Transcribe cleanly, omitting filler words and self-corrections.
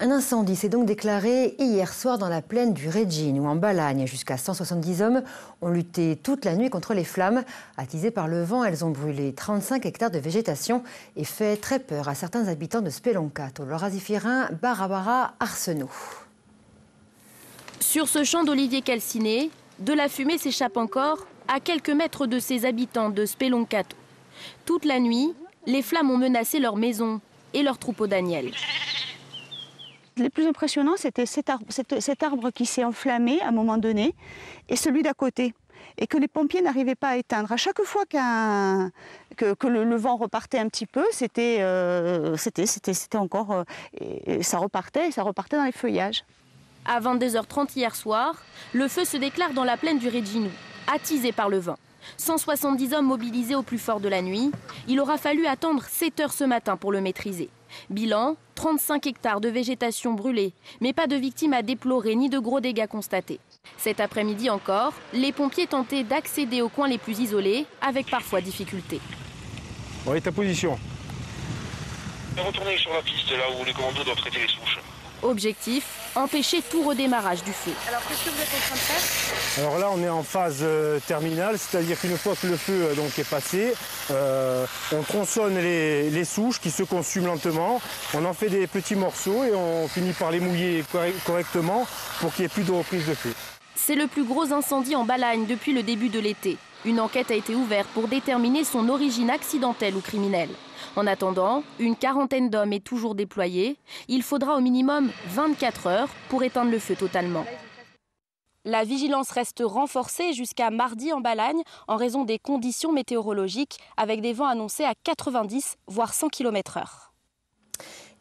Un incendie s'est donc déclaré hier soir dans la plaine du Régine ou en Balagne. Jusqu'à 170 hommes ont lutté toute la nuit contre les flammes. Attisées par le vent, elles ont brûlé 35 hectares de végétation et fait très peur à certains habitants de Speloncat, au Laurasifirin, Barabara, Arsenault. Sur ce champ d'oliviers calcinés, de la fumée s'échappe encore à quelques mètres de ces habitants de Speloncat. Toute la nuit, les flammes ont menacé leurs maisons et leurs troupeaux d'agnelles. Le plus impressionnant, c'était cet arbre qui s'est enflammé à un moment donné et celui d'à côté. Et que les pompiers n'arrivaient pas à éteindre. À chaque fois que le vent repartait un petit peu, c'était encore... ça repartait dans les feuillages. À 22h30 hier soir, le feu se déclare dans la plaine du Régine, attisé par le vent. 170 hommes mobilisés au plus fort de la nuit. Il aura fallu attendre 7 heures ce matin pour le maîtriser. Bilan, 35 hectares de végétation brûlée, mais pas de victimes à déplorer ni de gros dégâts constatés. Cet après-midi encore, les pompiers tentaient d'accéder aux coins les plus isolés, avec parfois difficulté. Bon, et ta position? Retourner sur la piste, là où les commandos doivent traiter les souches. Objectif, empêcher tout redémarrage du feu. Alors qu'est-ce que vous êtes en train de faire? Alors là, on est en phase terminale, c'est-à-dire qu'une fois que le feu est passé, on tronçonne les souches qui se consument lentement, on en fait des petits morceaux et on finit par les mouiller correctement pour qu'il n'y ait plus de reprise de feu. C'est le plus gros incendie en Balagne depuis le début de l'été. Une enquête a été ouverte pour déterminer son origine accidentelle ou criminelle. En attendant, une quarantaine d'hommes est toujours déployée. Il faudra au minimum 24 heures pour éteindre le feu totalement. La vigilance reste renforcée jusqu'à mardi en Balagne en raison des conditions météorologiques avec des vents annoncés à 90 voire 100 km/h.